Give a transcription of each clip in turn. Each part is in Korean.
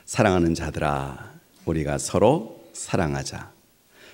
사랑하는 자들아, 우리가 서로 사랑하자.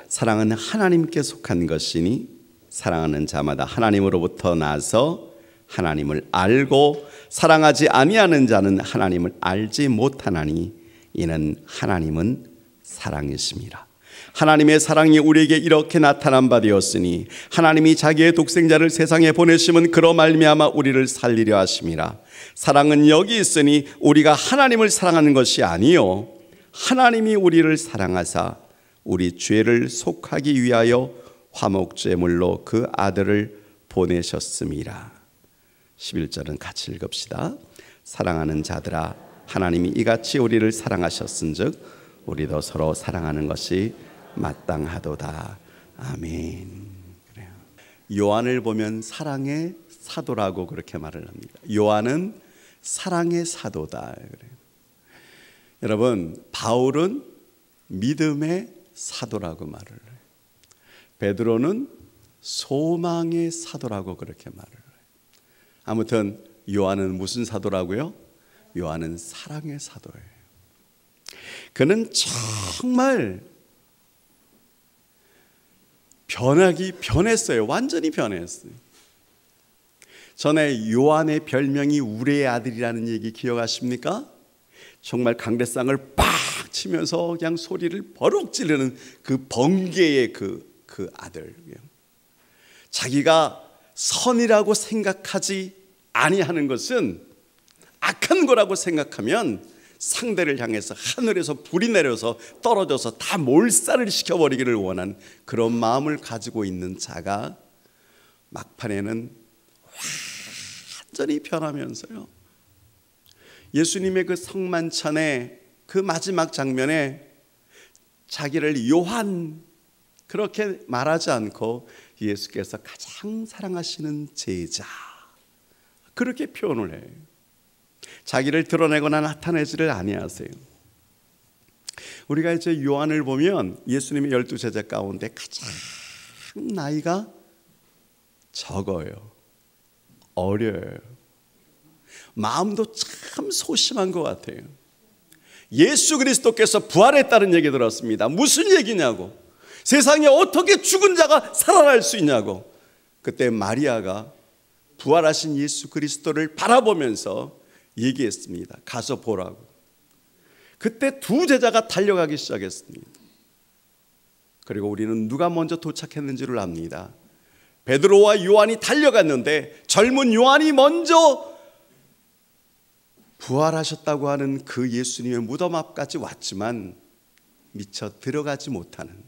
사랑은 하나님께 속한 것이니 사랑하는 자마다 하나님으로부터 나서 하나님을 알고 사랑하지 아니하는 자는 하나님을 알지 못하나니 이는 하나님은 사랑이심이라. 하나님의 사랑이 우리에게 이렇게 나타난 바 되었으니 하나님이 자기의 독생자를 세상에 보내심은 그로 말미암아 우리를 살리려 하심이라. 사랑은 여기 있으니 우리가 하나님을 사랑하는 것이 아니요 하나님이 우리를 사랑하사 우리 죄를 속하기 위하여 화목제물로 그 아들을 보내셨음이라. 11절은 같이 읽읍시다. 사랑하는 자들아, 하나님이 이같이 우리를 사랑하셨은즉 우리도 서로 사랑하는 것이 마땅하도다. 아멘. 그래요. 요한을 보면 사랑의 사도라고 그렇게 말을 합니다. 요한은 사랑의 사도다. 그래요. 여러분, 바울은 믿음의 사도라고 말을 해요. 베드로는 소망의 사도라고 그렇게 말을 해요. 아무튼 요한은 무슨 사도라고요? 요한은 사랑의 사도예요. 그는 정말 변했어요. 완전히 변했어요. 전에 요한의 별명이 우레의 아들이라는 얘기 기억하십니까? 정말 강대상을 빡 치면서 그냥 소리를 버럭 지르는 그 번개의 그 아들. 자기가 선이라고 생각하지 아니하는 것은 악한 거라고 생각하면 상대를 향해서 하늘에서 불이 내려서 떨어져서 다 몰살을 시켜버리기를 원한 그런 마음을 가지고 있는 자가 막판에는 완전히 변하면서요, 예수님의 그 성만찬의 그 마지막 장면에 자기를 요한 그렇게 말하지 않고 예수께서 가장 사랑하시는 제자 그렇게 표현을 해요. 자기를 드러내거나 나타내지를 아니하세요. 우리가 이제 요한을 보면 예수님의 12 제자 가운데 가장 나이가 적어요. 어려요. 마음도 참 소심한 것 같아요. 예수 그리스도께서 부활했다는 얘기 들었습니다. 무슨 얘기냐고. 세상에 어떻게 죽은 자가 살아날 수 있냐고. 그때 마리아가 부활하신 예수 그리스도를 바라보면서 얘기했습니다. 가서 보라고. 그때 두 제자가 달려가기 시작했습니다. 그리고 우리는 누가 먼저 도착했는지를 압니다. 베드로와 요한이 달려갔는데 젊은 요한이 먼저 부활하셨다고 하는 그 예수님의 무덤 앞까지 왔지만 미처 들어가지 못하는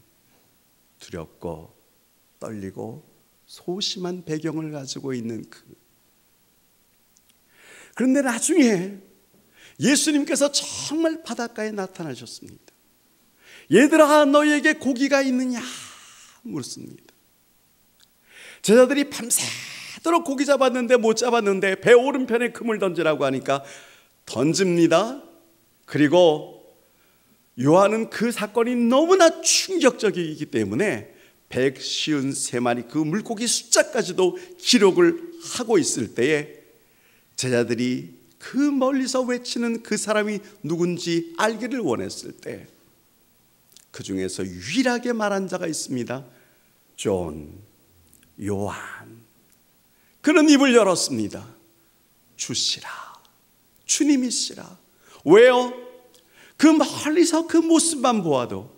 두렵고 떨리고 소심한 배경을 가지고 있는 그런데 나중에 예수님께서 정말 바닷가에 나타나셨습니다. 얘들아, 너희에게 고기가 있느냐 묻습니다. 제자들이 밤새도록 고기 잡았는데 못 잡았는데 배 오른편에 그물 던지라고 하니까 던집니다. 그리고 요한은 그 사건이 너무나 충격적이기 때문에 153마리 그 물고기 숫자까지도 기록을 하고 있을 때에 제자들이 그 멀리서 외치는 그 사람이 누군지 알기를 원했을 때 그 중에서 유일하게 말한 자가 있습니다. 존, 요한. 그는 입을 열었습니다. 주시라, 주님이시라. 왜요? 그 멀리서 그 모습만 보아도,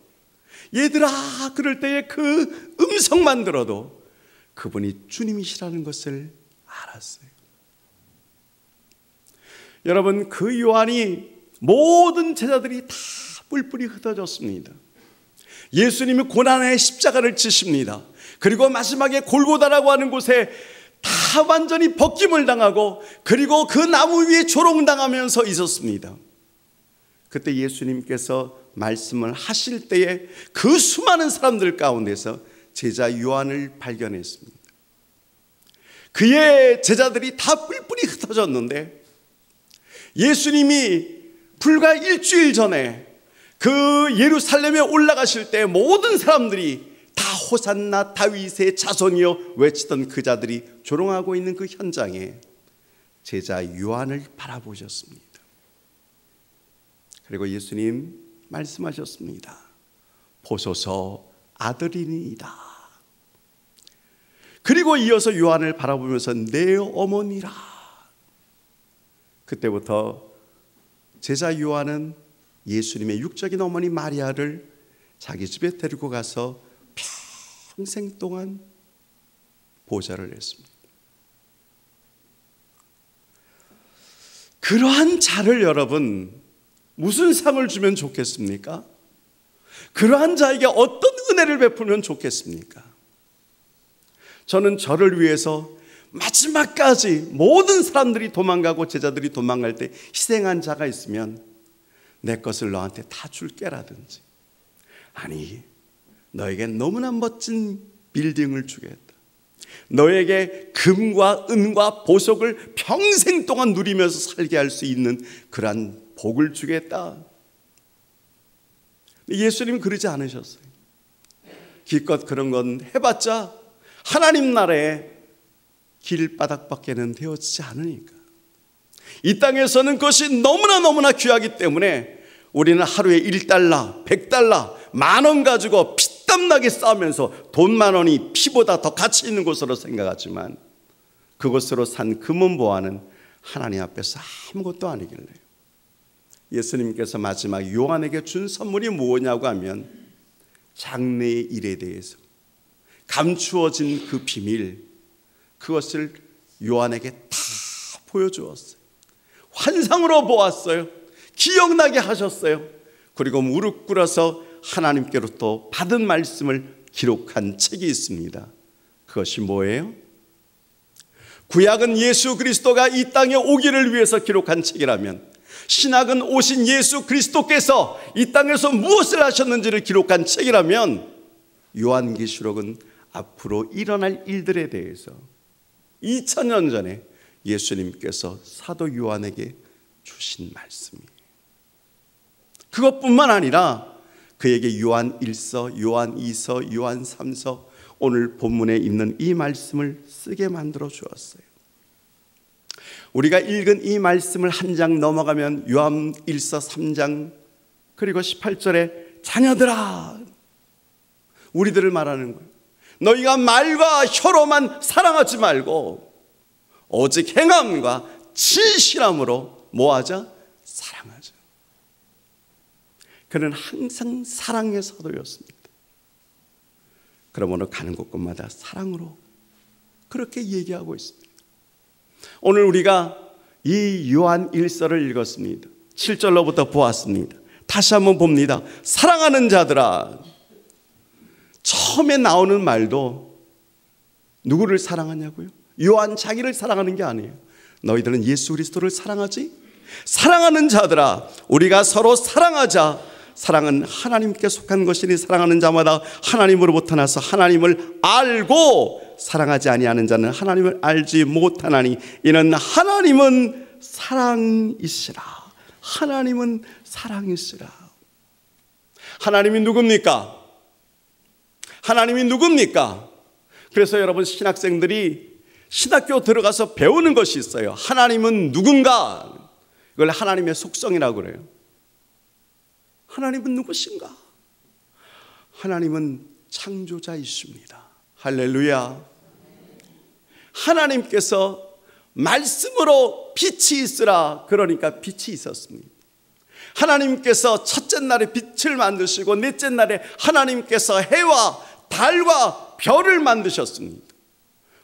얘들아 그럴 때에 그 음성만 들어도 그분이 주님이시라는 것을 알았어요. 여러분, 그 요한이 모든 제자들이 다 뿔뿔이 흩어졌습니다. 예수님이 고난의 십자가를 지십니다. 그리고 마지막에 골고다라고 하는 곳에 다 완전히 벗김을 당하고 그리고 그 나무 위에 조롱당하면서 있었습니다. 그때 예수님께서 말씀을 하실 때에 그 수많은 사람들 가운데서 제자 요한을 발견했습니다. 그의 제자들이 다 뿔뿔이 흩어졌는데 예수님이 불과 일주일 전에 그 예루살렘에 올라가실 때 모든 사람들이 다 호산나 다윗의 자손이여 외치던 그 자들이 조롱하고 있는 그 현장에 제자 요한을 바라보셨습니다. 그리고 예수님 말씀하셨습니다. 보소서 아들이니이다. 그리고 이어서 요한을 바라보면서 내 어머니라. 그때부터 제자 요한은 예수님의 육적인 어머니 마리아를 자기 집에 데리고 가서 평생 동안 보좌를 했습니다. 그러한 자를 여러분 무슨 상을 주면 좋겠습니까? 그러한 자에게 어떤 은혜를 베풀면 좋겠습니까? 저는 저를 위해서 마지막까지 모든 사람들이 도망가고 제자들이 도망갈 때 희생한 자가 있으면 내 것을 너한테 다 줄게라든지, 아니 너에게 너무나 멋진 빌딩을 주겠다, 너에게 금과 은과 보석을 평생 동안 누리면서 살게 할 수 있는 그러한 복을 주겠다. 예수님은 그러지 않으셨어요. 기껏 그런 건 해봤자 하나님 나라에 길바닥밖에는 되어지지 않으니까. 이 땅에서는 그것이 너무나 귀하기 때문에 우리는 하루에 1달러, 100달러, 10,000원 가지고 피땀나게 싸우면서 돈 10,000원이 피보다 더 가치 있는 것으로 생각하지만 그것으로 산 금은보화는 하나님 앞에서 아무것도 아니길래 예수님께서 마지막 요한에게 준 선물이 뭐냐고 하면 장래의 일에 대해서 감추어진 그 비밀, 그것을 요한에게 다 보여주었어요. 환상으로 보았어요. 기억나게 하셨어요. 그리고 무릎 꿇어서 하나님께로부터 받은 말씀을 기록한 책이 있습니다. 그것이 뭐예요? 구약은 예수 그리스도가 이 땅에 오기를 위해서 기록한 책이라면, 신약은 오신 예수 그리스도께서 이 땅에서 무엇을 하셨는지를 기록한 책이라면, 요한계시록은 앞으로 일어날 일들에 대해서 2000년 전에 예수님께서 사도 요한에게 주신 말씀이에요. 그것뿐만 아니라 그에게 요한 1서, 요한 2서, 요한 3서, 오늘 본문에 있는 이 말씀을 쓰게 만들어 주었어요. 우리가 읽은 이 말씀을 한 장 넘어가면 요한 1서 3장 그리고 18절에 자녀들아, 우리들을 말하는 거예요. 너희가 말과 혀로만 사랑하지 말고 오직 행함과 진실함으로 뭐하자? 사랑하자. 그는 항상 사랑의 사도였습니다. 그러므로 가는 곳곳마다 사랑으로 그렇게 얘기하고 있습니다. 오늘 우리가 이 요한 1서를 읽었습니다. 7절로부터 보았습니다. 다시 한번 봅니다. 사랑하는 자들아. 처음에 나오는 말도 누구를 사랑하냐고요? 요한 자기를 사랑하는 게 아니에요. 너희들은 예수 그리스도를 사랑하지? 사랑하는 자들아, 우리가 서로 사랑하자. 사랑은 하나님께 속한 것이니 사랑하는 자마다 하나님으로부터 나서 하나님을 알고 사랑하지 아니하는 자는 하나님을 알지 못하나니 이는 하나님은 사랑이시라. 하나님은 사랑이시라. 하나님이 누굽니까? 하나님이 누굽니까? 그래서 여러분 신학생들이 신학교 들어가서 배우는 것이 있어요. 하나님은 누군가? 이걸 하나님의 속성이라고 그래요. 하나님은 누구신가? 하나님은 창조자이십니다. 할렐루야. 하나님께서 말씀으로 빛이 있으라 그러니까 빛이 있었습니다. 하나님께서 첫째 날에 빛을 만드시고 넷째 날에 하나님께서 해와 달과 별을 만드셨습니다.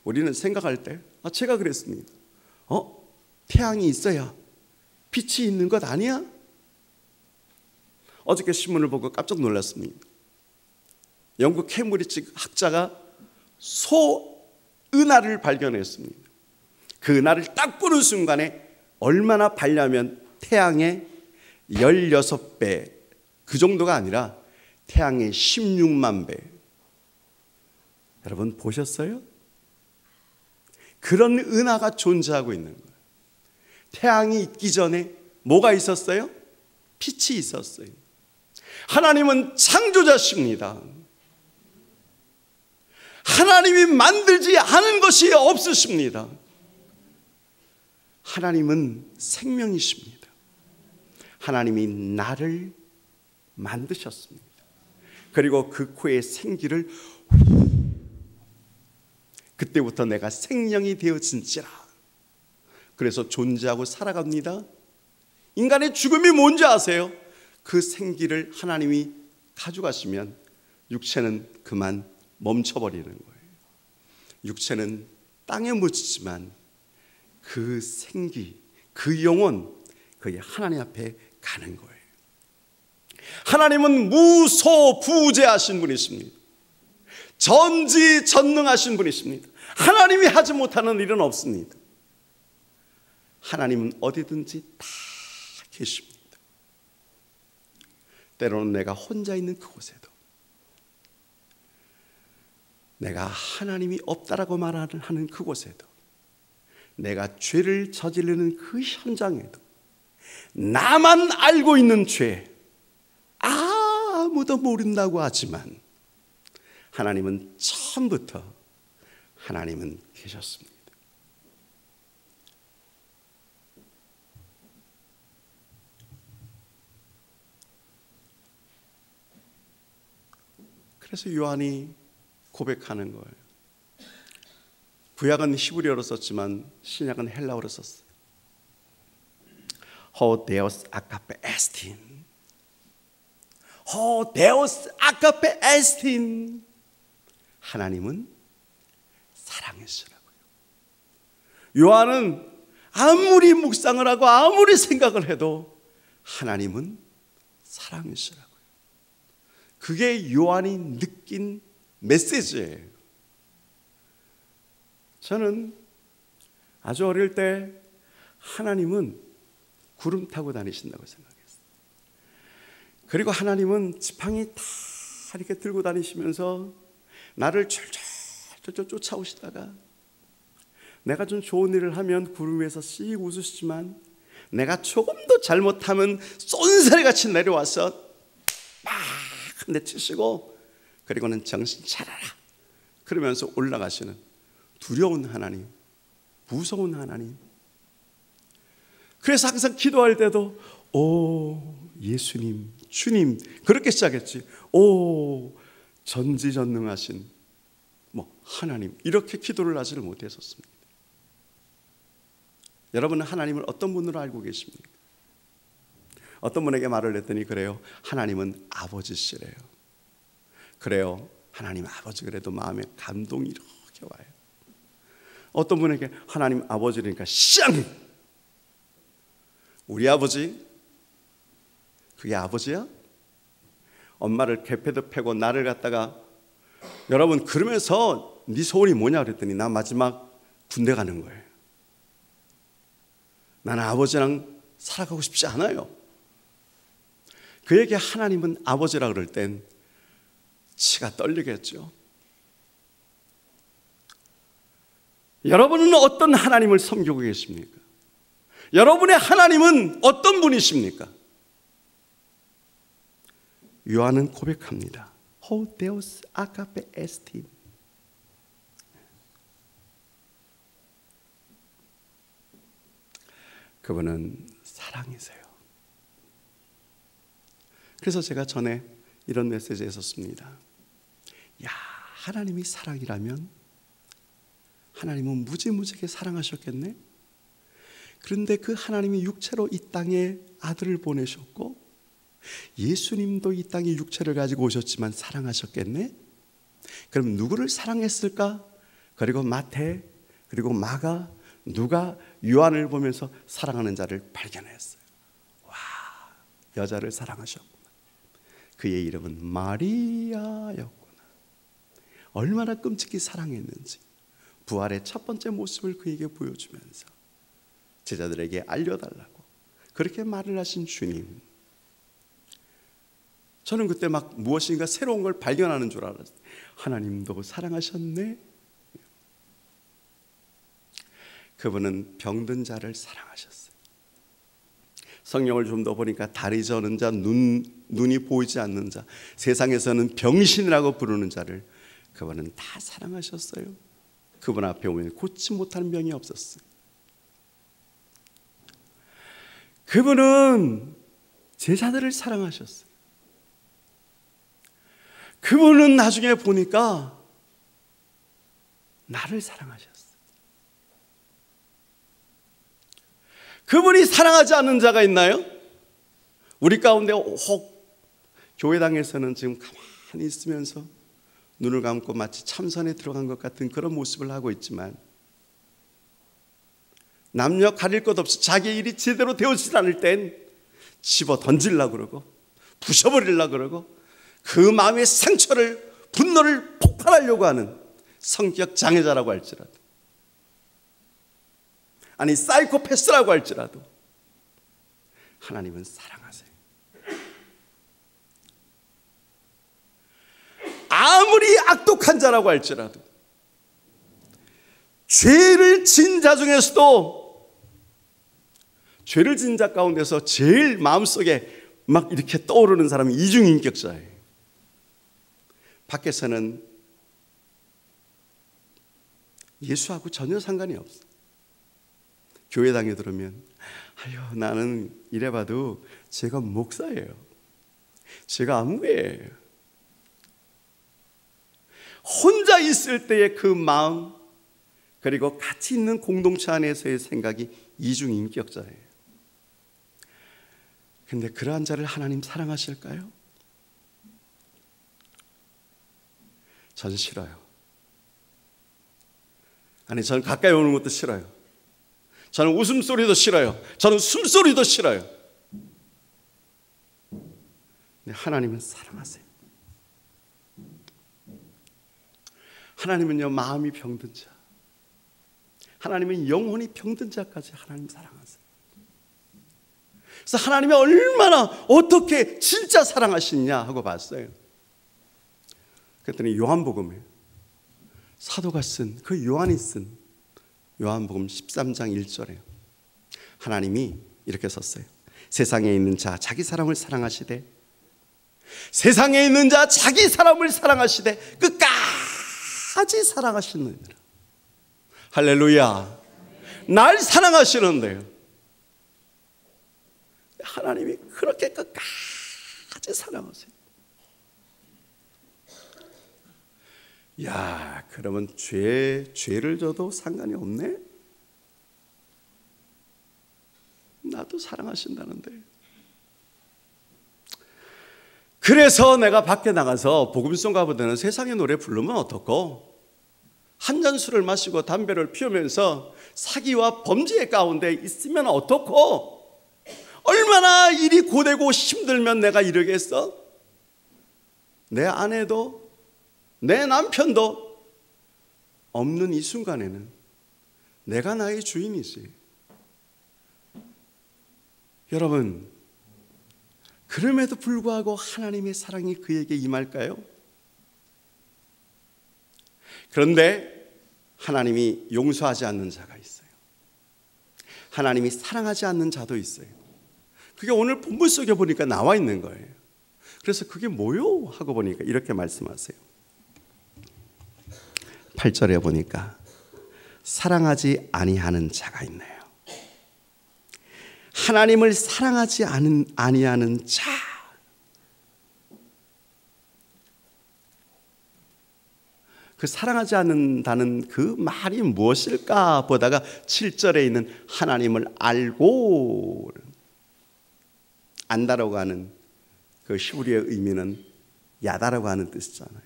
우리는 생각할 때 제가 그랬습니다. 태양이 있어야 빛이 있는 것 아니야? 어저께 신문을 보고 깜짝 놀랐습니다. 영국 케임브리지 학자가 소은하를 발견했습니다. 그 은하를 딱 보는 순간에 얼마나 밝냐면 태양의 16배, 그 정도가 아니라 태양의 16만 배. 여러분 보셨어요? 그런 은하가 존재하고 있는 거예요. 태양이 있기 전에 뭐가 있었어요? 빛이 있었어요. 하나님은 창조자십니다. 하나님이 만들지 않은 것이 없으십니다. 하나님은 생명이십니다. 하나님이 나를 만드셨습니다. 그리고 그 코에 생기를 그때부터 내가 생명이 되어진지라. 그래서 존재하고 살아갑니다. 인간의 죽음이 뭔지 아세요? 그 생기를 하나님이 가져가시면 육체는 그만 멈춰버리는 거예요. 육체는 땅에 묻히지만 그 생기, 그 영혼, 그게 하나님 앞에 가는 거예요. 하나님은 무소부재하신 분이십니다. 전지전능하신 분이십니다. 하나님이 하지 못하는 일은 없습니다. 하나님은 어디든지 다 계십니다. 때로는 내가 혼자 있는 그곳에도, 내가 하나님이 없다라고 말하는 그곳에도, 내가 죄를 저지르는 그 현장에도, 나만 알고 있는 죄, 아무도 모른다고 하지만 하나님은 처음부터 하나님은 계셨습니다. 그래서 요한이 고백하는 거예요. 구약은 히브리어로 썼지만 신약은 헬라어로 썼어요. Ho Deus agape estin. Ho Deus agape estin. 하나님은 사랑이시라고요. 요한은 아무리 묵상을 하고 아무리 생각을 해도 하나님은 사랑이시라고요. 그게 요한이 느낀 메시지예요. 저는 아주 어릴 때 하나님은 구름 타고 다니신다고 생각했어요. 그리고 하나님은 지팡이 다 이렇게 들고 다니시면서 나를 철철철철 쫓아오시다가 내가 좀 좋은 일을 하면 구름 위에서 씩 웃으시지만 내가 조금 더 잘못하면 쏜살같이 내려와서 막 한 대 치시고 그리고는 정신 차려라 그러면서 올라가시는 두려운 하나님, 무서운 하나님. 그래서 항상 기도할 때도 오 예수님, 주님 그렇게 시작했지. 오 전지전능하신 하나님 이렇게 기도를 하지를 못했었습니다. 여러분은 하나님을 어떤 분으로 알고 계십니까? 어떤 분에게 말을 했더니 그래요. 하나님은 아버지시래요. 그래요. 하나님 아버지 그래도 마음에 감동이 이렇게 와요. 어떤 분에게 하나님 아버지니까 쌍! 우리 아버지? 그게 아버지야? 엄마를 개패도 패고 나를 갖다가 여러분 그러면서 네 소원이 뭐냐 그랬더니 나 마지막 군대 가는 거예요. 나는 아버지랑 살아가고 싶지 않아요. 그에게 하나님은 아버지라 그럴 땐 치가 떨리겠죠. 여러분은 어떤 하나님을 섬기고 계십니까? 여러분의 하나님은 어떤 분이십니까? 요한은 고백합니다. Ho Deus agape estin. 그분은 사랑이세요. 그래서 제가 전에 이런 메시지에 썼습니다. 야, 하나님이 사랑이라면 하나님은 무지무지하게 사랑하셨겠네. 그런데 그 하나님이 육체로 이 땅에 아들을 보내셨고 예수님도 이 땅에 육체를 가지고 오셨지만 사랑하셨겠네. 그럼 누구를 사랑했을까? 그리고 마태, 그리고 마가, 누가 요한을 보면서 사랑하는 자를 발견했어요. 와, 여자를 사랑하셨구나. 그의 이름은 마리아였구나. 얼마나 끔찍히 사랑했는지 부활의 첫 번째 모습을 그에게 보여주면서 제자들에게 알려달라고 그렇게 말을 하신 주님. 저는 그때 막 무엇인가 새로운 걸 발견하는 줄 알았어요. 하나님도 사랑하셨네. 그분은 병든 자를 사랑하셨어요. 성경을 좀 더 보니까 다리 저는 자, 눈이 보이지 않는 자, 세상에서는 병신이라고 부르는 자를 그분은 다 사랑하셨어요. 그분 앞에 오면 고치 못하는 병이 없었어요. 그분은 제자들을 사랑하셨어요. 그분은 나중에 보니까 나를 사랑하셨어요. 그분이 사랑하지 않는 자가 있나요? 우리 가운데 혹 교회당에서는 지금 가만히 있으면서 눈을 감고 마치 참선에 들어간 것 같은 그런 모습을 하고 있지만, 남녀 가릴 것 없이 자기 일이 제대로 되어지지 않을 땐 집어 던지려고 그러고 부셔버리려고 그러고 그 마음의 상처를, 분노를 폭발하려고 하는 성격 장애자라고 할지라도, 아니 사이코패스라고 할지라도 하나님은 사랑하세요. 아무리 악독한 자라고 할지라도, 죄를 진 자 중에서도 죄를 진 자 가운데서 제일 마음속에 막 이렇게 떠오르는 사람이 이중인격자예요. 밖에서는 예수하고 전혀 상관이 없어. 교회당에 들으면 아유, 나는 이래봐도 제가 목사예요. 제가 아무개예요. 혼자 있을 때의 그 마음, 그리고 같이 있는 공동체 안에서의 생각이 이중인격자예요. 근데 그러한 자를 하나님 사랑하실까요? 전 싫어요. 아니, 저는 가까이 오는 것도 싫어요. 저는 웃음소리도 싫어요. 저는 숨소리도 싫어요. 근데 하나님은 사랑하세요. 하나님은요, 마음이 병든 자, 하나님은 영혼이 병든 자까지 하나님 사랑하세요. 그래서 하나님이 얼마나 어떻게 진짜 사랑하시냐 하고 봤어요. 그랬더니 요한복음에 사도가 쓴, 그 요한이 쓴 요한복음 13장 1절에 하나님이 이렇게 썼어요. 세상에 있는 자 자기 사람을 사랑하시되, 세상에 있는 자 자기 사람을 사랑하시되 끝까지 사랑하시느니라. 할렐루야. 날 사랑하시는데요, 하나님이 그렇게 끝까지 사랑하세요. 야, 그러면 죄를 져도 상관이 없네? 나도 사랑하신다는데. 그래서 내가 밖에 나가서 복음송 가보다는 세상의 노래 부르면 어떻고, 한 잔 술을 마시고 담배를 피우면서 사기와 범죄 가운데 있으면 어떻고, 얼마나 일이 고되고 힘들면 내가 이러겠어? 내 아내도 내 남편도 없는 이 순간에는 내가 나의 주인이지. 여러분, 그럼에도 불구하고 하나님의 사랑이 그에게 임할까요? 그런데 하나님이 용서하지 않는 자가 있어요. 하나님이 사랑하지 않는 자도 있어요. 그게 오늘 본문 속에 보니까 나와 있는 거예요. 그래서 그게 뭐요? 하고 보니까 이렇게 말씀하세요. 8절에 보니까 사랑하지 아니하는 자가 있네요. 하나님을 사랑하지 아니하는 자. 그 사랑하지 않는다는 그 말이 무엇일까 보다가 7절에 있는 하나님을 알고, 안다라고 하는 그 히브리어의 의미는 야다라고 하는 뜻이잖아요.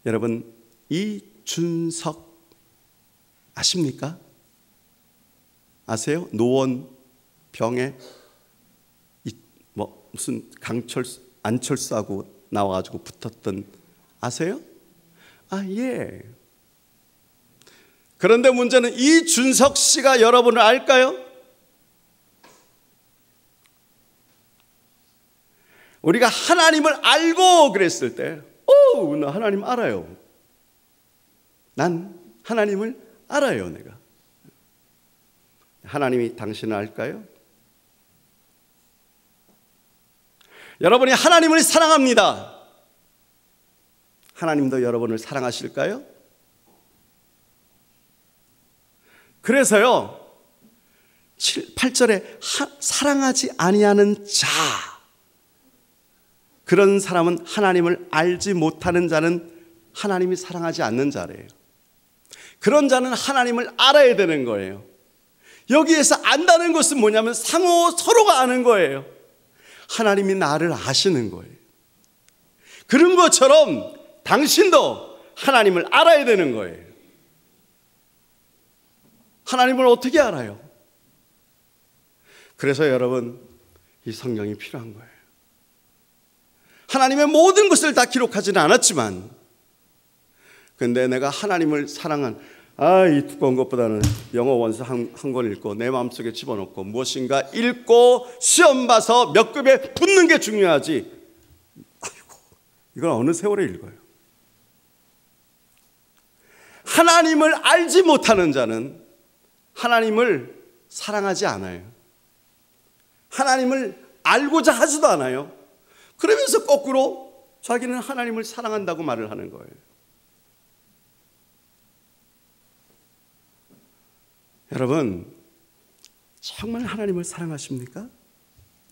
여러분, 이준석 아십니까? 아세요? 노원 병에 무슨 안철수하고 나와가지고 붙었던, 아세요? 아, 예. 그런데 문제는 이준석 씨가 여러분을 알까요? 우리가 하나님을 알고 그랬을 때, 나 하나님 알아요. 난 하나님을 알아요, 내가. 하나님이 당신을 알까요? 여러분이 하나님을 사랑합니다. 하나님도 여러분을 사랑하실까요? 그래서요, 8절에 사랑하지 아니하는 자, 그런 사람은 하나님을 알지 못하는 자는 하나님이 사랑하지 않는 자래요. 그런 자는 하나님을 알아야 되는 거예요. 여기에서 안다는 것은 뭐냐면 서로가 아는 거예요. 하나님이 나를 아시는 거예요. 그런 것처럼 당신도 하나님을 알아야 되는 거예요. 하나님을 어떻게 알아요? 그래서 여러분, 이 성경이 필요한 거예요. 하나님의 모든 것을 다 기록하지는 않았지만, 근데 내가 하나님을 사랑한, 이 두꺼운 것보다는 영어 원서 한 권 읽고 내 마음속에 집어넣고 무엇인가 읽고 시험 봐서 몇 급에 붙는 게 중요하지. 아이고, 이건 어느 세월에 읽어요. 하나님을 알지 못하는 자는 하나님을 사랑하지 않아요. 하나님을 알고자 하지도 않아요. 그러면서 거꾸로 자기는 하나님을 사랑한다고 말을 하는 거예요. 여러분, 정말 하나님을 사랑하십니까?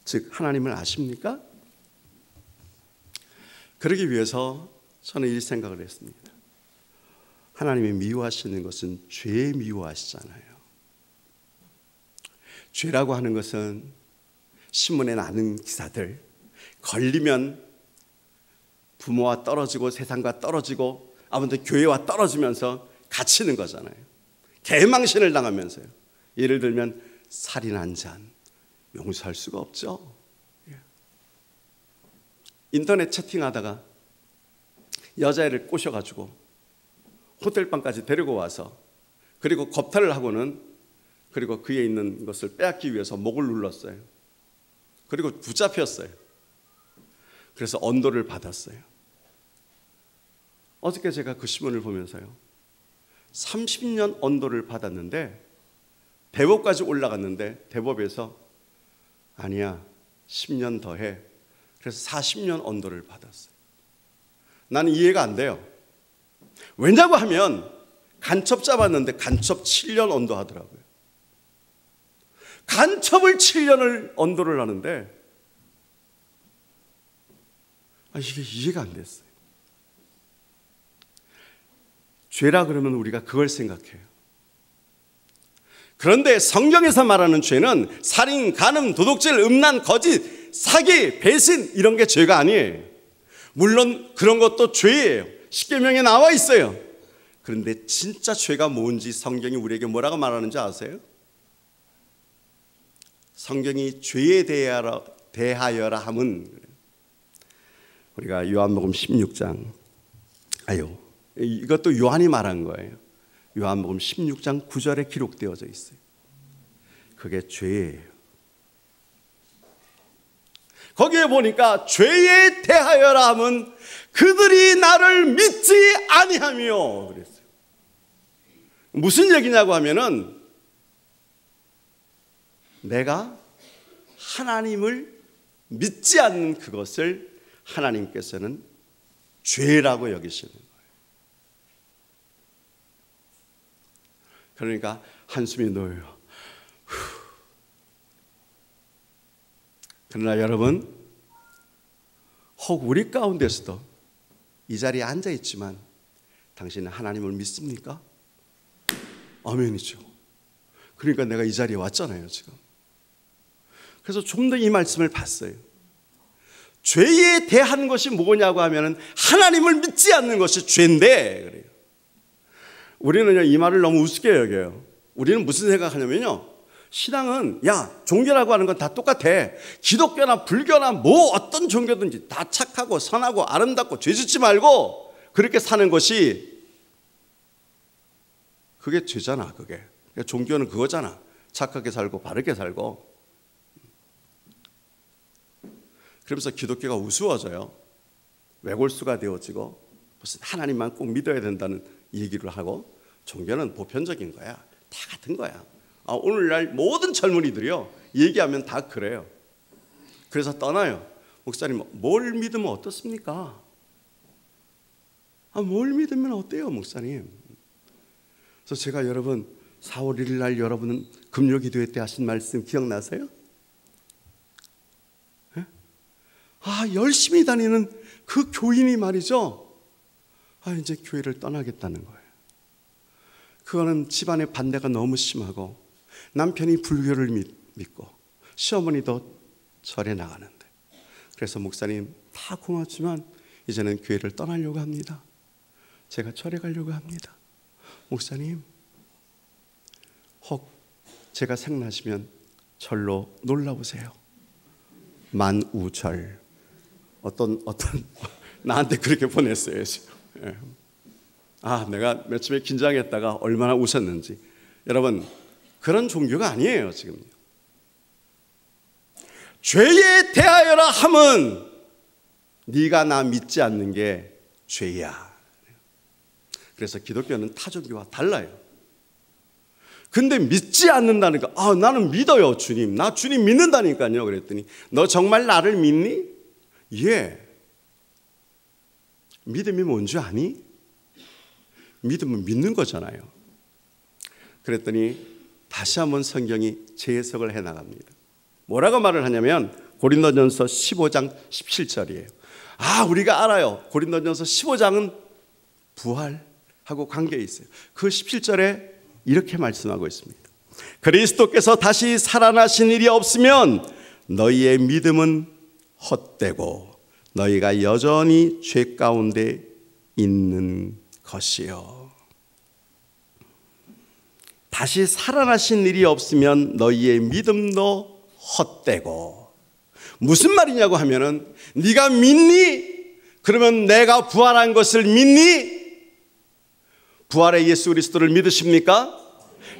즉 하나님을 아십니까? 그러기 위해서 저는 이 생각을 했습니다. 하나님이 미워하시는 것은 죄 미워하시잖아요. 죄라고 하는 것은 신문에 나는 기사들, 걸리면 부모와 떨어지고 세상과 떨어지고 아무튼 교회와 떨어지면서 갇히는 거잖아요. 개망신을 당하면서요. 예를 들면 살인한 잔 용서할 수가 없죠. 인터넷 채팅하다가 여자애를 꼬셔가지고 호텔방까지 데리고 와서 그리고 겁탈을 하고는 그리고 그에 있는 것을 빼앗기 위해서 목을 눌렀어요. 그리고 붙잡혔어요. 그래서 언도를 받았어요. 어저께 제가 그 신문을 보면서요, 30년 언도를 받았는데 대법까지 올라갔는데 대법에서 아니야, 10년 더해. 그래서 40년 언도를 받았어요. 나는 이해가 안 돼요. 왜냐고 하면 간첩 잡았는데 간첩 7년 언도하더라고요. 간첩을 7년을 언도를 하는데 이게 이해가 안 됐어요. 죄라 그러면 우리가 그걸 생각해요. 그런데 성경에서 말하는 죄는 살인, 간음, 도둑질, 음란, 거짓, 사기, 배신 이런 게 죄가 아니에요. 물론 그런 것도 죄예요. 십계명에 나와 있어요. 그런데 진짜 죄가 뭔지 성경이 우리에게 뭐라고 말하는지 아세요? 성경이 죄에 대하여라 함은 우리가 요한복음 16장 이것도 요한이 말한 거예요. 요한복음 16장 9절에 기록되어져 있어요. 그게 죄예요. 거기에 보니까 죄에 대하여라 함은 그들이 나를 믿지 아니하며 그랬어요. 무슨 얘기냐고 하면은 내가 하나님을 믿지 않는 그것을 하나님께서는 죄라고 여기시는 거예요. 그러니까 한숨이 놓여요. 그러나 여러분, 혹 우리 가운데서도 이 자리에 앉아 있지만 당신은 하나님을 믿습니까? 아멘이죠. 그러니까 내가 이 자리에 왔잖아요, 지금. 그래서 좀 더 이 말씀을 봤어요. 죄에 대한 것이 뭐냐고 하면은 하나님을 믿지 않는 것이 죄인데 그래요. 우리는요, 이 말을 너무 우습게 여겨요. 우리는 무슨 생각하냐면요, 신앙은 종교라고 하는 건 다 똑같아. 기독교나 불교나 뭐 어떤 종교든지 다 착하고 선하고 아름답고 죄짓지 말고 그렇게 사는 것이 그게 죄잖아. 그게 종교는 그거잖아. 착하게 살고 바르게 살고. 그러면서 기독교가 우스워져요. 외골수가 되어지고 무슨 하나님만 꼭 믿어야 된다는 얘기를 하고, 종교는 보편적인 거야. 다 같은 거야. 오늘날 모든 젊은이들이요, 얘기하면 다 그래요. 그래서 떠나요. 목사님, 뭘 믿으면 어떻습니까? 뭘 믿으면 어때요, 목사님? 그래서 제가 여러분 4월 1일 날 여러분은 금요기도회 때 하신 말씀 기억나세요? 네? 열심히 다니는 그 교인이 말이죠, 이제 교회를 떠나겠다는 거예요. 그거는 집안의 반대가 너무 심하고 남편이 불교를 믿고 시어머니도 절에 나가는데, 그래서 목사님 다 고맙지만 이제는 교회를 떠나려고 합니다. 제가 절에 가려고 합니다. 목사님, 혹 제가 생나시면 절로 놀러 오세요. 만우절. 어떤 나한테 그렇게 보냈어요. 예. 내가 며칠에 긴장했다가 얼마나 웃었는지. 여러분, 그런 종교가 아니에요. 지금 죄에 대하여라 함은 네가 나 믿지 않는 게 죄야. 그래서 기독교는 타 종교와 달라요. 근데 믿지 않는다니까, 나는 믿어요 주님, 나 주님 믿는다니까요. 그랬더니 너 정말 나를 믿니? 예. 믿음이 뭔지 아니? 믿음은 믿는 거잖아요. 그랬더니 다시 한번 성경이 재해석을 해나갑니다. 뭐라고 말을 하냐면 고린도전서 15장 17절이에요. 우리가 알아요. 고린도전서 15장은 부활하고 관계에 있어요. 그 17절에 이렇게 말씀하고 있습니다. 그리스도께서 다시 살아나신 일이 없으면 너희의 믿음은 헛되고 너희가 여전히 죄 가운데 있는 것이요. 다시 살아나신 일이 없으면 너희의 믿음도 헛되고. 무슨 말이냐고 하면은, 네가 믿니? 그러면 내가 부활한 것을 믿니? 부활의 예수 그리스도를 믿으십니까?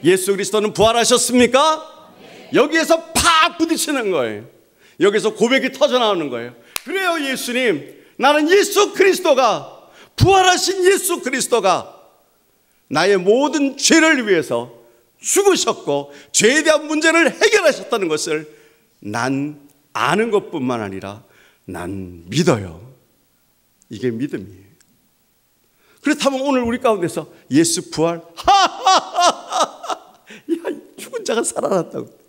예수 그리스도는 부활하셨습니까? 여기에서 팍 부딪히는 거예요. 여기서 고백이 터져 나오는 거예요. 그래요 예수님, 나는 예수 그리스도가, 부활하신 예수 그리스도가 나의 모든 죄를 위해서 죽으셨고 죄에 대한 문제를 해결하셨다는 것을 난 아는 것뿐만 아니라 난 믿어요. 이게 믿음이에요. 그렇다면 오늘 우리 가운데서 예수 부활, 죽은 자가 살아났다고.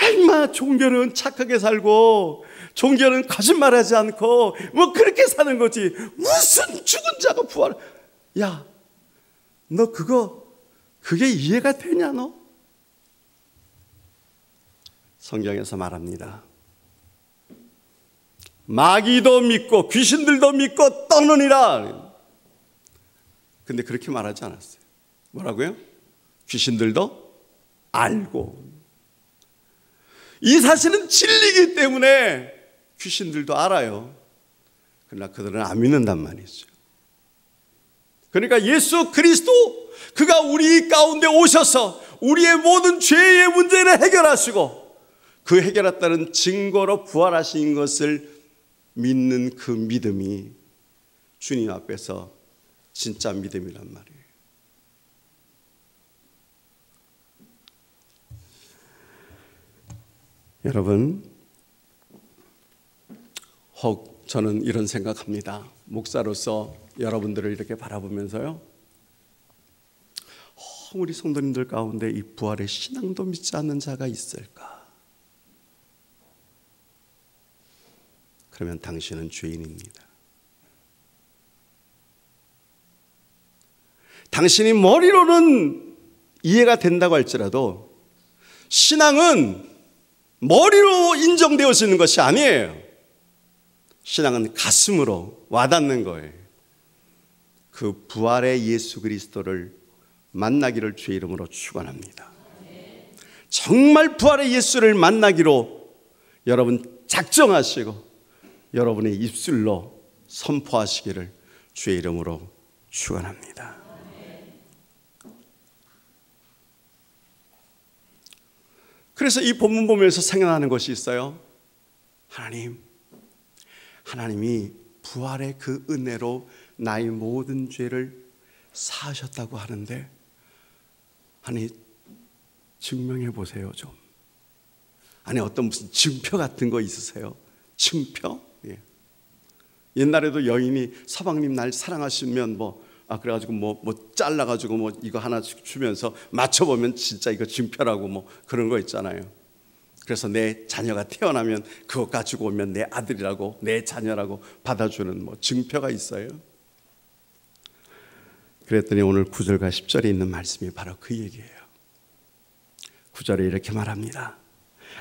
임마, 종교는 착하게 살고 종교는 거짓말하지 않고 뭐 그렇게 사는 거지, 무슨 죽은 자가 부활. 너 그게 이해가 되냐? 너 성경에서 말합니다. 마귀도 믿고 귀신들도 믿고 떠느니라. 근데 그렇게 말하지 않았어요. 뭐라고요? 귀신들도 알고. 이 사실은 진리이기 때문에 귀신들도 알아요. 그러나 그들은 안 믿는단 말이죠. 그러니까 예수 그리스도, 그가 우리 가운데 오셔서 우리의 모든 죄의 문제를 해결하시고 그 해결했다는 증거로 부활하신 것을 믿는 그 믿음이 주님 앞에서 진짜 믿음이란 말이에요. 여러분, 혹 저는 이런 생각합니다. 목사로서 여러분들을 이렇게 바라보면서요, 우리 성도님들 가운데 이 부활의 신앙도 믿지 않는 자가 있을까? 그러면 당신은 죄인입니다. 당신이 머리로는 이해가 된다고 할지라도 신앙은 머리로 인정되어지는 것이 아니에요. 신앙은 가슴으로 와닿는 거예요. 그 부활의 예수 그리스도를 만나기를 주의 이름으로 축원합니다. 정말 부활의 예수를 만나기로 여러분 작정하시고 여러분의 입술로 선포하시기를 주의 이름으로 축원합니다. 그래서 이 본문 보면서 생각나는 것이 있어요. 하나님이 부활의 그 은혜로 나의 모든 죄를 사하셨다고 하는데, 증명해 보세요 좀. 어떤 무슨 증표 같은 거 있으세요? 증표? 예. 옛날에도 여인이 서방님 날 사랑하시면 그래가지고 뭐 잘라가지고 뭐 이거 하나씩 주면서 맞춰보면 진짜 이거 증표라고 뭐 그런 거 있잖아요. 그래서 내 자녀가 태어나면 그거 가지고 오면 내 아들이라고, 내 자녀라고 받아주는 뭐 증표가 있어요. 그랬더니 오늘 9절과 10절에 있는 말씀이 바로 그 얘기예요. 9절에 이렇게 말합니다.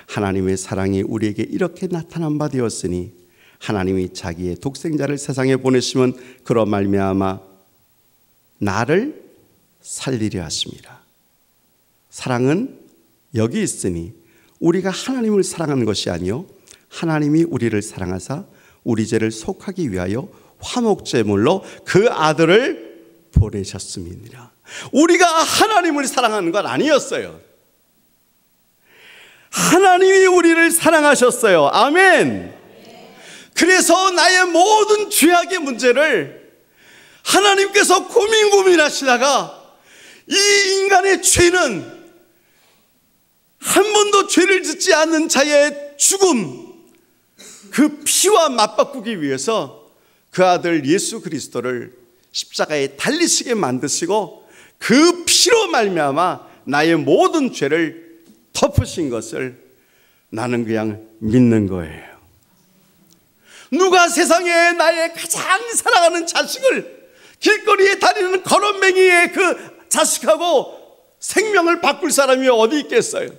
하나님의 사랑이 우리에게 이렇게 나타난 바 되었으니 하나님이 자기의 독생자를 세상에 보내시면 그로 말미암아 나를 살리려 하십니다. 사랑은 여기 있으니 우리가 하나님을 사랑하는 것이 아니요 하나님이 우리를 사랑하사 우리 죄를 속하기 위하여 화목제물로 그 아들을 보내셨음이니라. 우리가 하나님을 사랑하는 건 아니었어요. 하나님이 우리를 사랑하셨어요. 아멘. 그래서 나의 모든 죄악의 문제를 하나님께서 고민하시다가 이 인간의 죄는 한 번도 죄를 짓지 않는 자의 죽음, 그 피와 맞바꾸기 위해서 그 아들 예수 그리스도를 십자가에 달리시게 만드시고 그 피로 말미암아 나의 모든 죄를 덮으신 것을 나는 그냥 믿는 거예요. 누가 세상에 나의 가장 사랑하는 자식을 길거리에 다니는 거렁뱅이의 그 자식하고 생명을 바꿀 사람이 어디 있겠어요?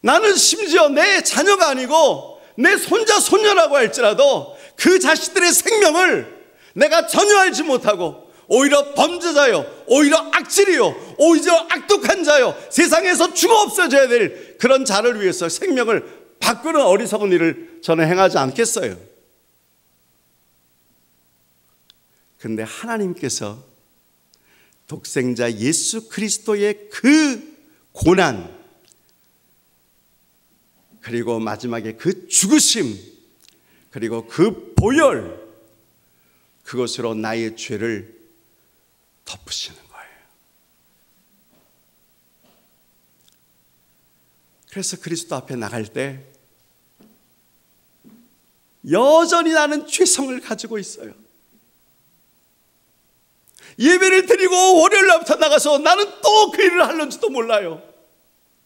나는 심지어 내 자녀가 아니고 내 손자 손녀라고 할지라도 그 자식들의 생명을 내가 전혀 알지 못하고 오히려 범죄자요, 오히려 악질이요, 오히려 악독한 자요, 세상에서 죽어 없어져야 될 그런 자를 위해서 생명을 바꾸는 어리석은 일을 저는 행하지 않겠어요. 그런데 하나님께서 독생자 예수 그리스도의 그 고난, 그리고 마지막에 그 죽으심, 그리고 그 보혈, 그것으로 나의 죄를 덮으시는 거예요. 그래서 그리스도 앞에 나갈 때 여전히 나는 죄성을 가지고 있어요. 예배를 드리고 월요일 날부터 나가서 나는 또 그 일을 하려는지도 몰라요.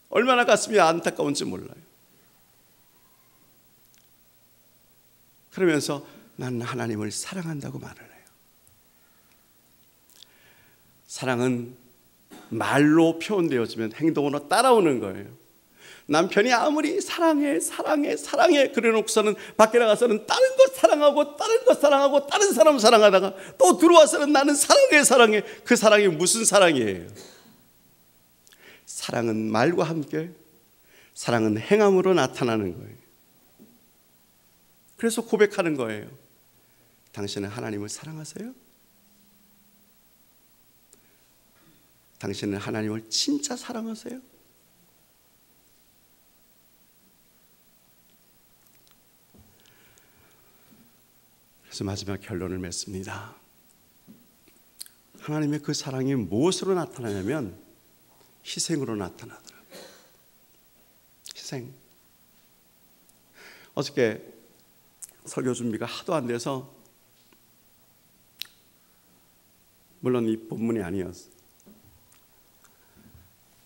얼마나 가슴이 안타까운지 몰라요. 그러면서 나는 하나님을 사랑한다고 말을 해요. 사랑은 말로 표현되어지면 행동으로 따라오는 거예요. 남편이 아무리 사랑해 그래 놓고서는 밖에 나가서는 다른 것 사랑하고 다른 사람 사랑하다가 또 들어와서는 나는 사랑해. 그 사랑이 무슨 사랑이에요? 사랑은 말과 함께, 사랑은 행함으로 나타나는 거예요. 그래서 고백하는 거예요. 당신은 하나님을 사랑하세요? 당신은 하나님을 진짜 사랑하세요? 그래서 마지막 결론을 맺습니다. 하나님의 그 사랑이 무엇으로 나타나냐면 희생으로 나타나더라고요. 희생. 어저께 설교 준비가 하도 안 돼서, 물론 이 본문이 아니었어요.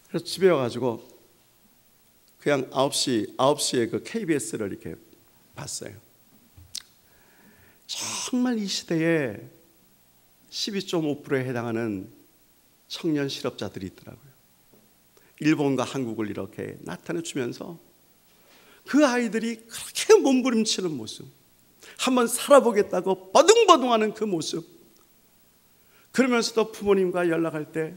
그래서 집에 와가지고 그냥 9시에 그 KBS를 이렇게 봤어요. 정말 이 시대에 12.5%에 해당하는 청년 실업자들이 있더라고요. 일본과 한국을 이렇게 나타내 주면서 그 아이들이 그렇게 몸부림치는 모습, 한번 살아보겠다고 버둥버둥하는 그 모습, 그러면서도 부모님과 연락할 때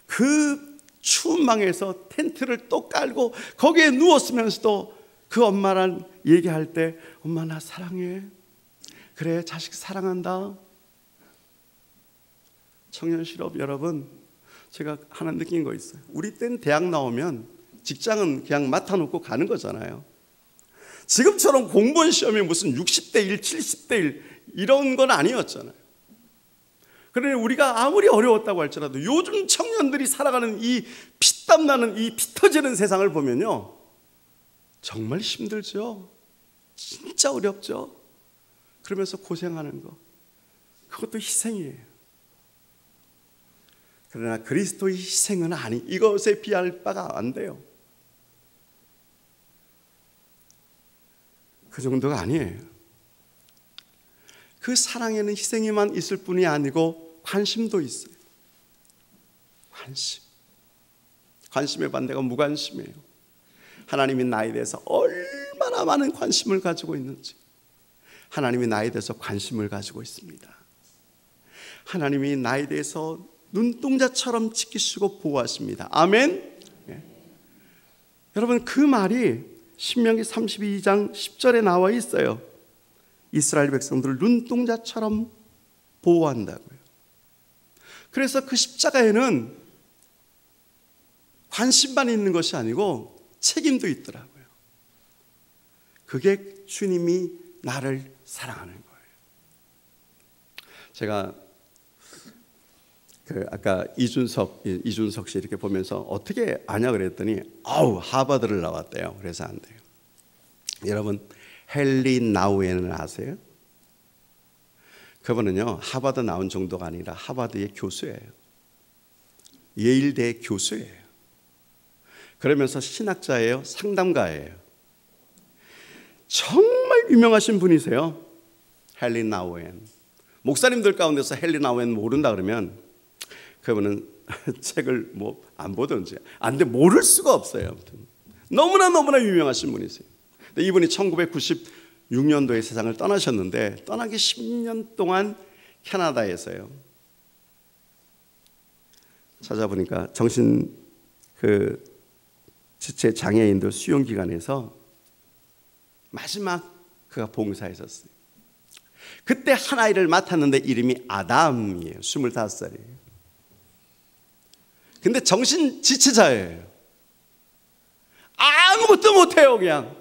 그 추운 방에서 텐트를 또 깔고 거기에 누웠으면서도 그 엄마랑 얘기할 때, 엄마 나 사랑해, 그래 자식 사랑한다. 청년 실업 여러분, 제가 하나 느낀 거 있어요. 우리 때는 대학 나오면 직장은 그냥 맡아놓고 가는 거잖아요. 지금처럼 공무원 시험이 무슨 60대 1, 70대 1 이런 건 아니었잖아요. 그러니 우리가 아무리 어려웠다고 할지라도 요즘 청년들이 살아가는 이 피땀 나는 이 피 터지는 세상을 보면요, 정말 힘들죠. 진짜 어렵죠. 그러면서 고생하는 거, 그것도 희생이에요. 그러나 그리스도의 희생은 이것에 비할 바가 안 돼요. 그 정도가 아니에요. 그 사랑에는 희생이만 있을 뿐이 아니고 관심도 있어요. 관심의 반대가 무관심이에요. 하나님이 나에 대해서 얼마나 많은 관심을 가지고 있는지, 하나님이 나에 대해서 관심을 가지고 있습니다. 하나님이 나에 대해서 눈동자처럼 지키시고 보호하십니다. 아멘. 예. 여러분, 그 말이 신명기 32장 10절에 나와 있어요. 이스라엘 백성들을 눈동자처럼 보호한다고요. 그래서 그 십자가에는 관심만 있는 것이 아니고 책임도 있더라고요. 그게 주님이 나를 사랑하는 거예요. 제가 아까 이준석 씨 이렇게 보면서 어떻게 아냐 그랬더니 하버드를 나왔대요. 그래서 안 돼요. 여러분, 헨리 나우엔을 아세요? 그분은요, 하버드 나온 정도가 아니라 하버드의 교수예요. 예일대 교수예요. 그러면서 신학자예요. 상담가예요. 정말 유명하신 분이세요. 헨리 나우엔. 목사님들 가운데서 헨리 나우엔 모른다 그러면 그분은 책을 안 보든지 안돼 모를 수가 없어요. 아무튼 너무나 유명하신 분이세요. 근데 이분이 1996년도에 세상을 떠나셨는데 떠나기 10년 동안 캐나다에서요. 찾아보니까 정신 지체 장애인들 수용 기관에서 마지막 그가 봉사했었어요. 그때 한 아이를 맡았는데 이름이 아담이에요. 25살이에요. 근데 정신 지체자예요. 아무것도 못해요. 그냥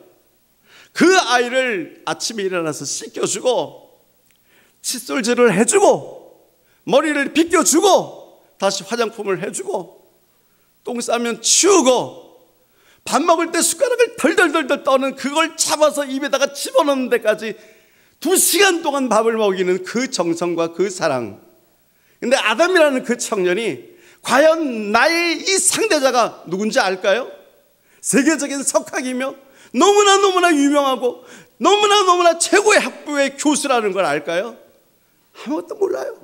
그 아이를 아침에 일어나서 씻겨주고 칫솔질을 해주고 머리를 빗겨주고 다시 화장품을 해주고 똥 싸면 치우고 밥 먹을 때 숟가락을 덜덜덜 떠는 그걸 잡아서 입에다가 집어넣는 데까지 2시간 동안 밥을 먹이는 그 정성과 그 사랑. 근데 아담이라는 그 청년이 과연 나의 이 상대자가 누군지 알까요? 세계적인 석학이며 너무나 유명하고 너무나 최고의 학부의 교수라는 걸 알까요? 아무것도 몰라요.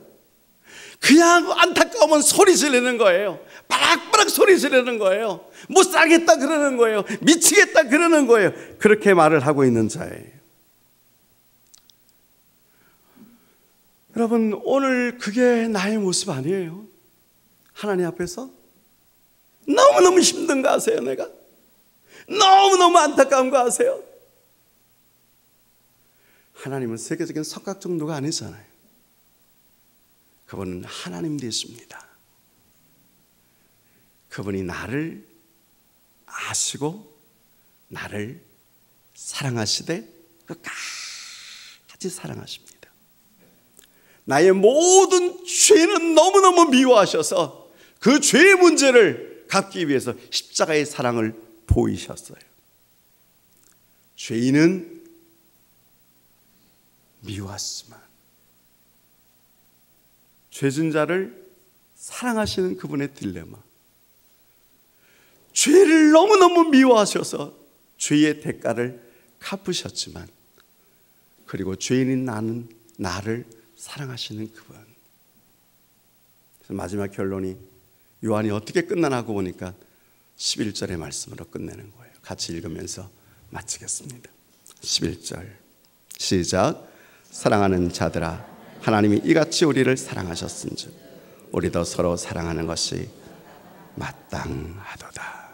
그냥 안타까우면 소리 지르는 거예요. 바락바락 소리 지르는 거예요. 못 살겠다 그러는 거예요. 미치겠다 그러는 거예요. 그렇게 말을 하고 있는 자예요. 여러분, 오늘 그게 나의 모습 아니에요? 하나님 앞에서 너무너무 힘든 거 아세요? 내가 너무너무 안타까운 거 아세요? 하나님은 세계적인 석각 정도가 아니잖아요. 그분은 하나님 되십니다. 그분이 나를 아시고 나를 사랑하시되 끝까지 사랑하십니다. 나의 모든 죄는 너무너무 미워하셔서 그 죄의 문제를 갚기 위해서 십자가의 사랑을 보이셨어요. 죄인은 미웠지만 죄진 자를 사랑하시는 그분의 딜레마. 죄를 너무너무 미워하셔서 죄의 대가를 갚으셨지만 그리고 죄인인 나를 사랑하시는 그분. 그래서 마지막 결론이 요한이 어떻게 끝나나 하고 보니까 11절의 말씀으로 끝내는 거예요. 같이 읽으면서 마치겠습니다. 11절 시작. 사랑하는 자들아, 하나님이 이같이 우리를 사랑하셨은즉 우리도 서로 사랑하는 것이 마땅하도다.